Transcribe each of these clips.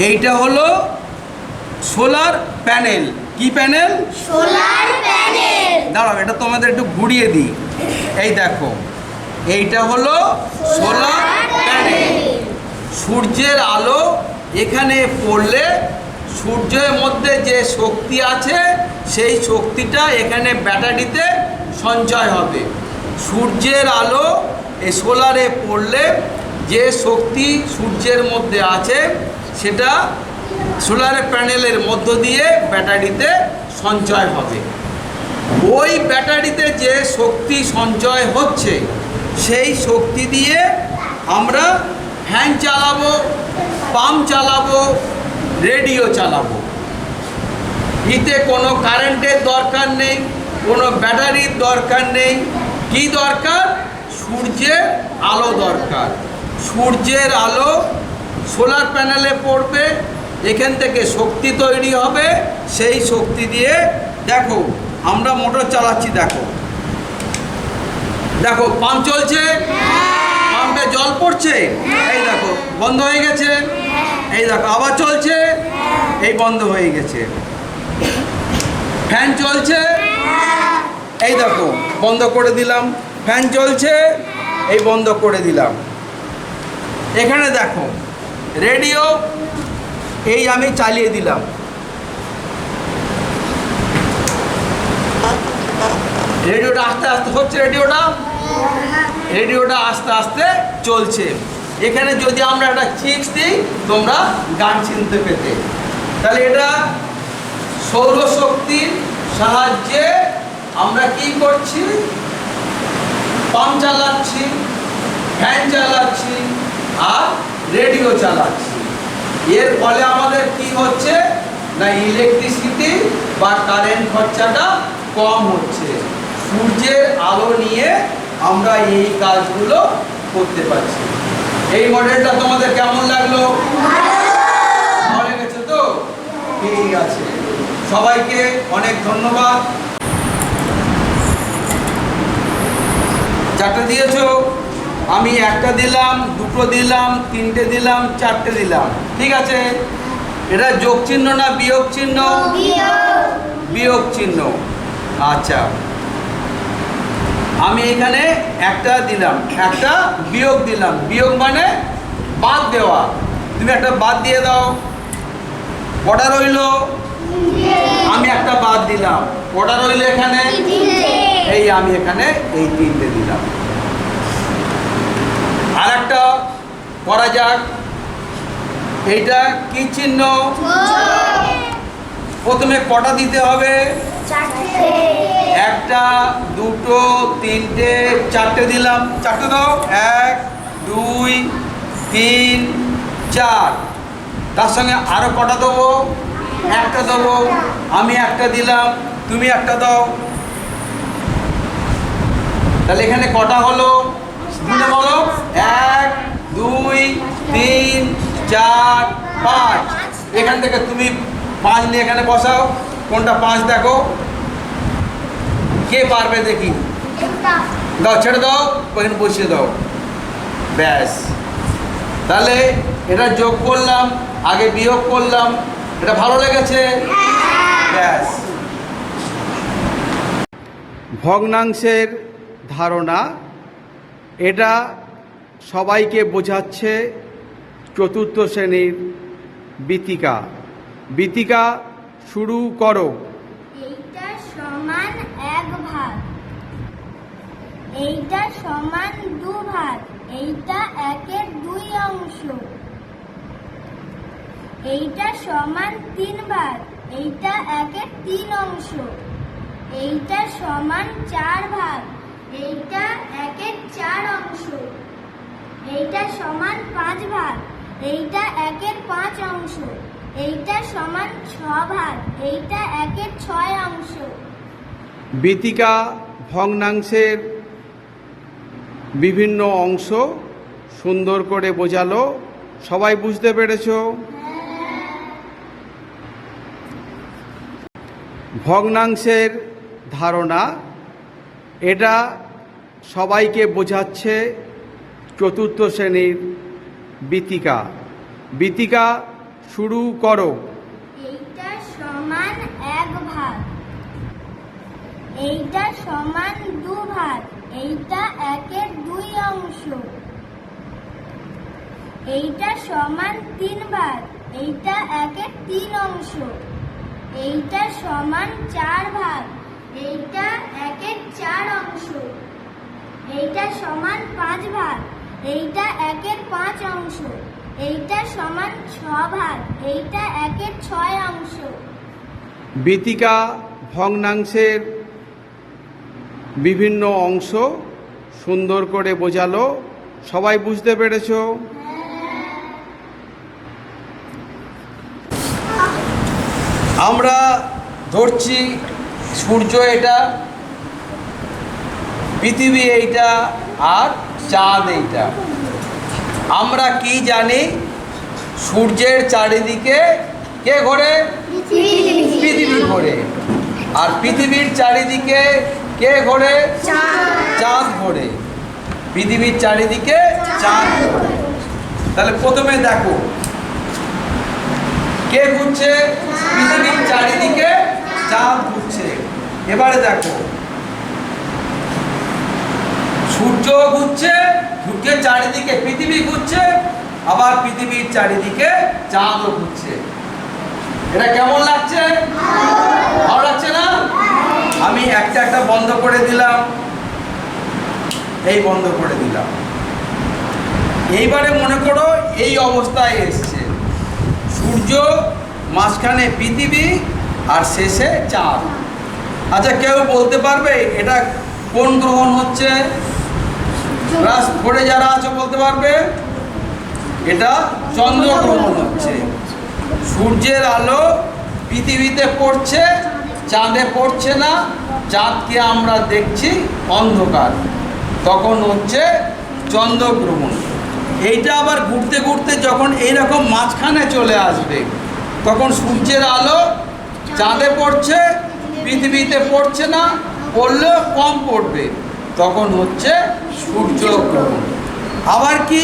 এইটা হলো solar panel. কি প্যানেল? Solar panel. দাঁড়াও, এটা তোমাদের একটু ঘুরিয়ে দিই। এই দেখো, এইটা হলো সোলার প্যানেল। সূর্যের আলো এখানে পড়লে সূর্যের মধ্যে যে শক্তি আছে সেই শক্তিটা এখানে ব্যাটারিতে সঞ্চয় হবে। সূর্যের আলো এই সোলারে পড়লে যে শক্তি সূর্যের মধ্যে আছে সেটা সোলার প্যানেলের মধ্য দিয়ে ব্যাটারিতে সঞ্চয় হবে। ওই ব্যাটারিতে যে শক্তি সঞ্চয় হচ্ছে সেই শক্তি দিয়ে আমরা ফ্যান চালাবো, পাম্প চালাবো, রেডিও চালাবো। এতে কোনো কারেন্টের দরকার নেই, কোনো ব্যাটারির দরকার নেই। কি দরকার? সূর্যের আলো দরকার। সূর্যের আলো সোলার প্যানেলে পড়বে, এখান থেকে শক্তি তৈরি হবে। সেই শক্তি দিয়ে দেখো আমরা মোটর চালাচ্ছি, দেখো দেখো পাম্প চলছে, পাম্পে জল পড়ছে, এই দেখো বন্ধ হয়ে গেছে, এই দেখো আবার চলছে, এই বন্ধ হয়ে গেছে। ফ্যান চলছে, এই দেখো বন্ধ করে দিলাম। ফ্যান চলছে, এই বন্ধ করে দিলাম। এখানে দেখো রেডিও, এই আমি চালিয়ে দিলাম। রেডিওটা আস্তে আস্তে হচ্ছে, রেডিওটা আস্তে আস্তে চলছে। এখানে যদি আমরা একটা চিপস দিই তোমরা গান চিনতে পেতে। তাহলে এটা সৌরশক্তির সাহায্যে আমরা কি করছি? পাম্প চালাচ্ছি, ফ্যান চালাচ্ছি আর রেডিও চালাচ্ছি। এর ফলে আমাদের কি হচ্ছে না, ইলেকট্রিসিটি বা কারেন্ট খরচাটা কম হচ্ছে। সূর্যের আলো নিয়ে আমরা এই কাজগুলো করতে পারছি। এই মডেলটা তোমাদের কেমন লাগলো? ভালো লেগেছে তো? ঠিক আছে, সবাইকে অনেক ধন্যবাদ। চারটে দিয়েছো, আমি একটা দিলাম, দুটো দিলাম, তিনটে দিলাম, চারটে দিলাম। ঠিক আছে, এটা যোগ চিহ্ন না বিয়োগ চিহ্ন? বিয়োগ চিহ্ন। আচ্ছা, আমি এখানে একটা দিলাম, একটা বিয়োগ দিলাম। বিয়োগ মানে বাদ দেওয়া। তুমি একটা বাদ দিয়ে দাও। কটা রইল? আমি একটা বাদ দিলাম। কটা রইল এখানে? এই আমি এখানে এই তিনটে দিলাম। আর একটা করা যাক। এইটা কি চিহ্ন? প্রথমে কটা দিতে হবে? একটা, দুটো, তিনটে, চারটে দিলাম। চারটে দাও। 1, 2, 3, 4। তার সঙ্গে আরো কটা দেবো? একটা দেবো। আমি একটা দিলাম, তুমি একটা দাও। তাহলে এখানে কটা হলো? গুনে বলো। 1, 2, 3, 4, 5। এখান থেকে তুমি 5 নিয়ে এখানে বসাও। কোনটা 5 দেখো, কে পারবে দেখি। দাও, ছেড়ে দাও, ওখানে বসিয়ে দাও। ব্যাস। তাহলে এটা যোগ করলাম, আগে বিয়োগ করলাম। এটা ভালো লেগেছে? ব্যাস। ভগ্নাংশের ধারণা এটা সবাইকে বোঝাচ্ছে চতুর্থ শ্রেণীর বীতিকা। বীতিকা শুরু করো। এইটা সমান 1 ভাগ, এইটা সমান 2 ভাগ, এইটা 1-এর 2 অংশ, এইটা সমান 3 ভাগ, এইটা 1-এর 3 অংশ, এইটা সমান 4 ভাগ, এইটা 1-এর 4 অংশ, এইটা সমান 5 ভাগ, এইটা 1-এর 5 অংশ, এইটা সমান 6 ভাগ, এইটা 1-এর 6 অংশ। বীতিকা ভগ্নাংশের বিভিন্ন অংশ সুন্দর করে বোঝালো। সবাই বুঝতে পেরেছো? ভগ্নাংশের ধারণা এটা সবাইকে বোঝাচ্ছে চতুর্থ শ্রেণীর বীতিকা। বীতিকা শুরু করো। এইটা সমান 1 ভাগ, এইটা সমান 2 ভাগ, এইটা 1-এর 2 অংশ, এইটা সমান 3 ভাগ, এইটা 1-এর 3 অংশ, এইটা সমান 4 ভাগ, এইটা 1-এর 4 অংশ, এইটা সমান 5 ভাগ, এইটা 1-এর 5 অংশ, এইটা সমান 6 ভাগ, এইটা 1-এর 6 অংশ। বীতিকা ভগ্নাংশের বিভিন্ন অংশ সুন্দর করে বোঝালো। সবাই বুঝতে পেরেছো? আমরা ধরছি সূর্য এটা, পৃথিবী এইটা, আর চাঁদ এইটা। আমরা কি জানি? সূর্যের চারিদিকে কে ঘোরে? পৃথিবী ঘোরে। আর পৃথিবীর চারিদিকে কে ঘোরে? চাঁদ ঘোরে। পৃথিবীর চারিদিকে চাঁদ ঘোরে। তাহলে প্রথমে দেখো কে ঘুরছে? পৃথিবীর চারিদিকে চাঁদ ঘুরছে। এবারে দেখো সূর্য ঘুরছে, সূর্যের চারিদিকে পৃথিবী ঘুরছে, আবার পৃথিবীর চারিদিকে চাঁদও ঘুরছে। এটা কেমন লাগছে? ভালো লাগছে না? আমি একটা একটা বন্ধ করে দিলাম, এই বন্ধ করে দিলাম। এইবারে মনে করো এই অবস্থায় এসছে, সূর্য, মাঝখানে পৃথিবী, আর শেষে চাঁদ। আচ্ছা, কেউ বলতে পারবে এটা কোন গ্রহণ হচ্ছে? ক্লাস 4-এ যারা আছে বলতে পারবে? এটা চন্দ্রগ্রহণ হচ্ছে। সূর্যের আলো পৃথিবীতে পড়ছে, চাঁদে পড়ছে না, চাঁদকে আমরা দেখছি অন্ধকার, তখন হচ্ছে চন্দ্রগ্রহণ। এইটা আবার ঘুরতে ঘুরতে যখন এইরকম মাঝখানে চলে আসবে, তখন সূর্যের আলো চাঁদে পড়ছে, পৃথিবীতে পড়ছে না, পড়লেও কম পড়বে, তখন হচ্ছে সূর্যগ্রহণ। আবার কি,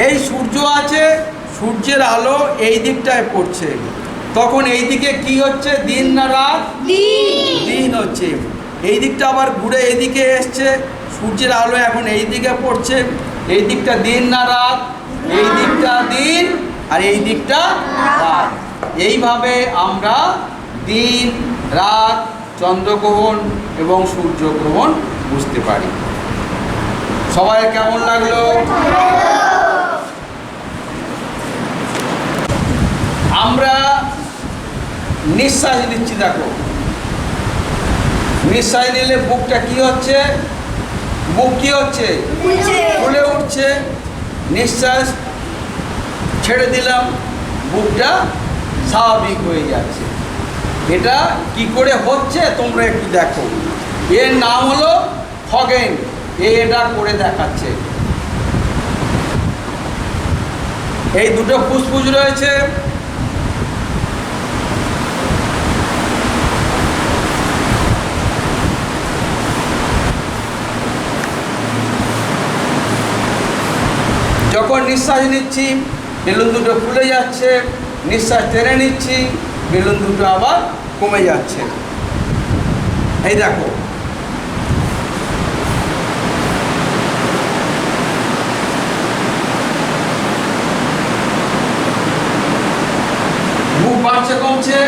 এই সূর্য আছে, সূর্যের আলো এই দিকটায় পড়ছে, তখন এই দিকে কি হচ্ছে? দিন না রাত? দিন হচ্ছে। এই দিকটা আবার ঘুরে এইদিকে এসছে, সূর্যের আলো এখন এই দিকে পড়ছে, এই দিকটা দিন না রাত? এই দিকটা দিন আর এই দিকটা রাত। এইভাবে আমরা দিন, রাত, চন্দ্রগ্রহণ এবং সূর্যগ্রহণ বুঝতে পারি। সবাই কেমন লাগলো? আমরা নিঃশ্বাস নিচ্ছি, দেখো নিঃশ্বাস নিলে বুকটা কি হচ্ছে? বুক কি হচ্ছে? ফুলে উঠছে। নিঃশ্বাস ছেড়ে দিলাম, বুকটা স্বাভাবিক হয়ে যাচ্ছে। এটা কি করে হচ্ছে তোমরা একটু দেখো। এর নাম হলো খগেন, এটা করে দেখাচ্ছে। এই দুটো ফুসফুস রয়েছে, যখন নিঃশ্বাস নিচ্ছি বেলুন দুটো ফুলে যাচ্ছে, নিঃশ্বাস টেনে নিচ্ছি বেলুন দুটো আবার কমে যাচ্ছে। এই দেখো বুক বাড়ছে কমছে,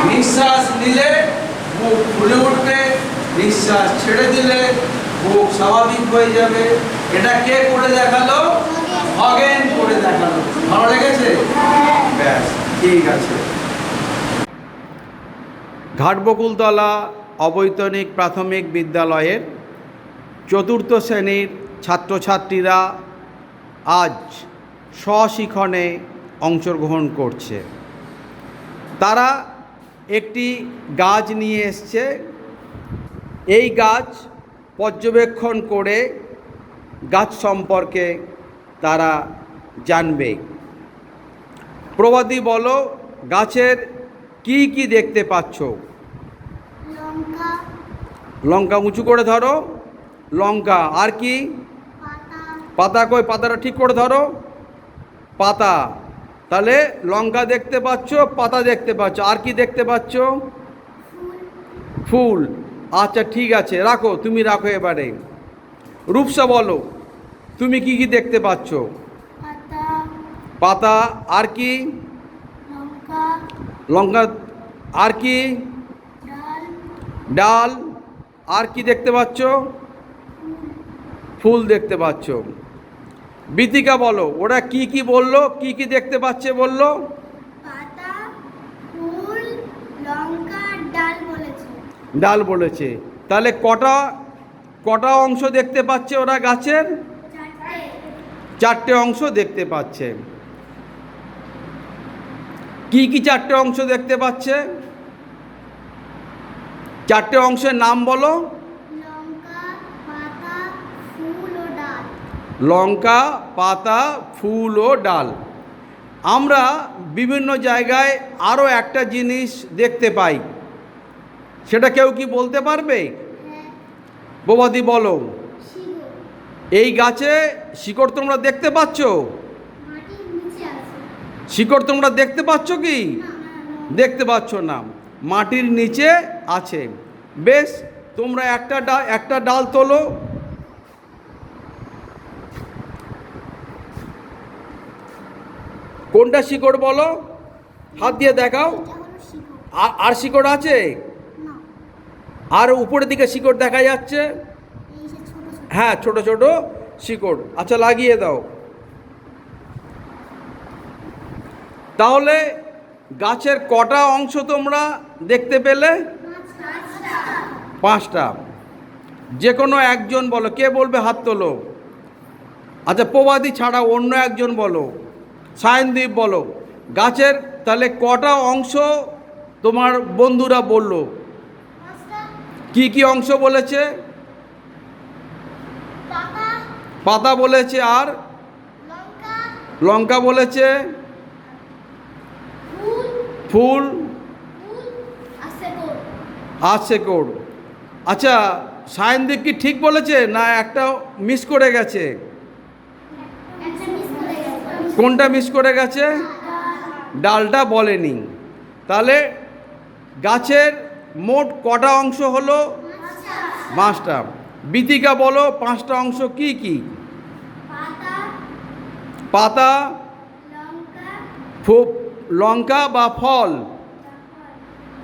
নিঃশ্বাস নিলে বুক ফুলে উঠবে, নিঃশ্বাস ছেড়ে দিলে বুক স্বাভাবিক হয়ে যাবে। এটা কে করে দেখালো? খগেন করে দেখালো। ভালো লেগেছে? ব্যাস, ঠিক আছে। ঘাটবকুলতলা অবৈতনিক প্রাথমিক বিদ্যালয়ের 4র্থ শ্রেণীর ছাত্রছাত্রীরা আজ স্বশিক্ষণে অংশগ্রহণ করছে। তারা একটি গাছ নিয়ে এসছে। এই গাছ পর্যবেক্ষণ করে গাছ সম্পর্কে তারা জানবে। প্রবাদী বলো, গাছের কি কি দেখতে পাচ্ছ? লঙ্কা, লঙ্কা উঁচু করে ধরো, লঙ্কা। আর কি? পাতা, পাতা কই? পাতাটা ঠিক করে ধরো, পাতা। তাহলে লঙ্কা দেখতে পাচ্ছ, পাতা দেখতে পাচ্ছ, আর কি দেখতে পাচ্ছ? ফুল। আচ্ছা ঠিক আছে, রাখো, তুমি রাখো। এবারে রূপসা বলো, তুমি কি কি দেখতে পাচ্ছ? পাতা, পাতা, আর কি? লঙ্কা, লঙ্কা, আর কি? ডাল, ডাল, আর কি দেখতে পাচ্ছ? ফুল দেখতে পাচ্ছ। বিতিকা বলো, ওরা কি কি বললো, কি কি দেখতে পাচ্ছে বললো? পাতা, ফুল, লঙ্কা, ডাল বলেছে। ডাল বলেছে। তাহলে কটা কটা অংশ দেখতে পাচ্ছে ওরা গাছের? চারটে। চারটে অংশ দেখতে পাচ্ছে। কি কি চারটে অংশ দেখতে পাচ্ছে? চারটে অংশের নাম বলো। লঙ্কা, পাতা, ফুল ও ডাল। লঙ্কা, পাতা, ফুল ও ডাল। আমরা বিভিন্ন জায়গায় আরও একটা জিনিস দেখতে পাই, সেটা কেউ কি বলতে পারবে? হ্যাঁ, বোবাদি বলো। শিকড়। এই গাছে শিকড় তোমরা দেখতে পাচ্ছ? মাটির নিচে আছে। শিকড় তোমরা দেখতে পাচ্ছ কি? না, দেখতে পাচ্ছ না, মাটির নিচে আছে। বেশ, তোমরা একটা ডাল তোলো। কোনটা শিকড় বলো, হাত দিয়ে দেখাও। এটা হলো শিকড়। আর শিকড় আছে? না, আর উপরের দিকে শিকড় দেখা যাচ্ছে? এই যে ছোট ছোট। হ্যাঁ, ছোট ছোট শিকড়। আচ্ছা, লাগিয়ে দাও। তাহলে গাছের কটা অংশ তোমরা দেখতে পেলে? পাঁচটা। যে কোনো একজন বলো, কে বলবে? হাত তোলো। আচ্ছা, প্রবাদী ছাড়া অন্য একজন বলো। সায়নদীপ বলো, গাছের তাহলে কটা অংশ তোমার বন্ধুরা বললো? পাঁচটা। কি কি অংশ বলেছে? পাতা, পাতা বলেছে, আর লঙ্কা, লঙ্কা বলেছে, ফুল, ফুল, ফুল আর শিকড়। আর শেকড়। আচ্ছা, সায়নদীপ কি ঠিক বলেছে না একটা মিস করে গেছে? একটা মিস করে গেছে। কোনটা মিস করে গেছে? ডালটা বলেনি। তাহলে গাছের মোট কটা অংশ হলো? পাঁচটা। বিতিকা বলো, পাঁচটা অংশ কি কি? পাতা, পাতা, লঙ্কা, লঙ্কা বা ফল,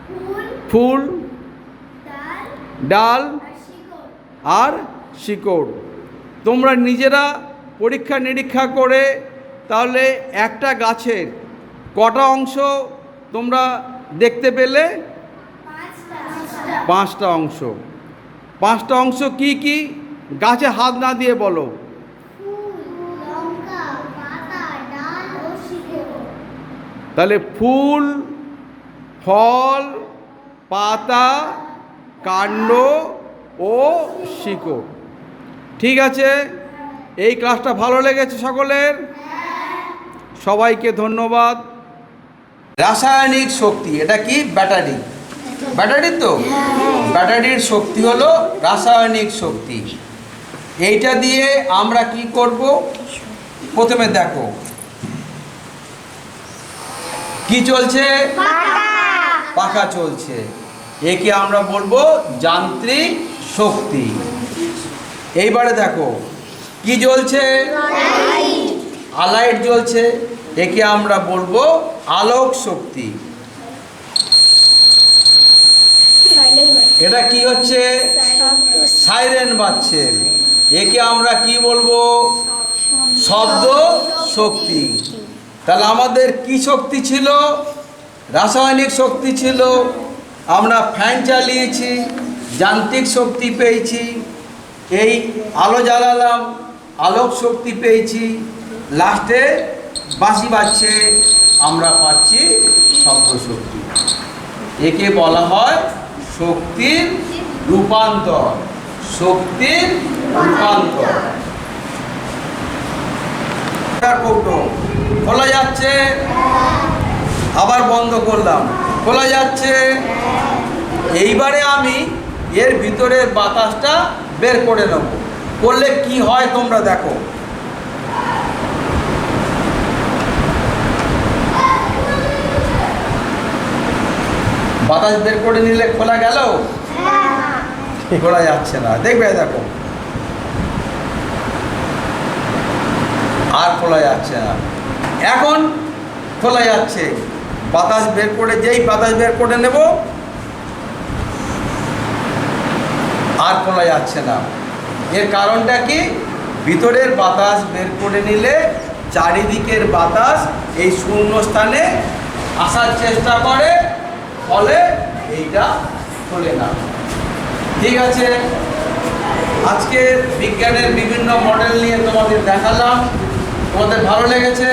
ফুল, ফুল, ডাল ডাল, আর শিকড়। আর শিকড়। তোমরা নিজেরা পরীক্ষা নিরীক্ষা করে তাহলে একটা গাছের কটা অংশ তোমরা দেখতে পেলে? পাঁচটা অংশ। পাঁচটা অংশ কি কি? গাছে হাত না দিয়ে বলো। ফুল, লঙ্কা, পাতা, ডাল ও শিকড়। তাহলে ফুল, ফল, পাতা, কাণ্ড ও শিকড়। ঠিক আছে, এই ক্লাসটা ভালো লেগেছে সকলের? সবাইকে ধন্যবাদ। রাসায়নিক শক্তি, এটা কি? ব্যাটারি। ব্যাটারি তো, ব্যাটারির শক্তি হলো রাসায়নিক শক্তি। এইটা দিয়ে আমরা কি করব? প্রথমে দেখো কি চলছে? পাখা চলছে। একে আমরা বলবো যান্ত্রিক শক্তি। এইবারে দেখো কি জ্বলছে? লাইট জ্বলছে। একে আমরা বলবো আলোক শক্তি। এটা কি হচ্ছে? সাইরেন বাজছে। একে আমরা কি বলবো? শব্দ শক্তি। তাহলে আমাদের কি শক্তি ছিল? রাসায়নিক শক্তি ছিল। আমরা ফ্যান চালিয়েছি, যান্ত্রিক শক্তি পেয়েছি। এই আলো জ্বালালাম, আলোক শক্তি পেয়েছি। লাস্টে বাঁশি বাজছে, আমরা পাচ্ছি শব্দ শক্তি। একে বলা হয় শক্তির রূপান্তর। শক্তির রূপান্তর। কৌটো খোলা যাচ্ছে, আবার বন্ধ করলাম, খোলা যাচ্ছে। এইবারে আমি এর ভিতরের বাতাসটা বের করে নেব। করলে কি হয় তোমরা দেখো। বাতাস বের করে নিলে খোলা গেল? খোলা যাচ্ছে না, দেখবে দেখো আর খোলা যাচ্ছে না। এখন খোলা যাচ্ছে, বাতাস বের করে যেই বাতাস বের করে নেব আর খোলা যাচ্ছে না। এর কারণটা কি? ভিতরের বাতাস বের করে নিলে চারিদিকের বাতাস এই শূন্য স্থানে আসার চেষ্টা করে, ফলে এইটা খোলে না। ঠিক আছে, আজকে বিজ্ঞানের বিভিন্ন মডেল নিয়ে তোমাদের দেখালাম। তোমাদের ভালো লেগেছে?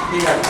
ঠিক আছে,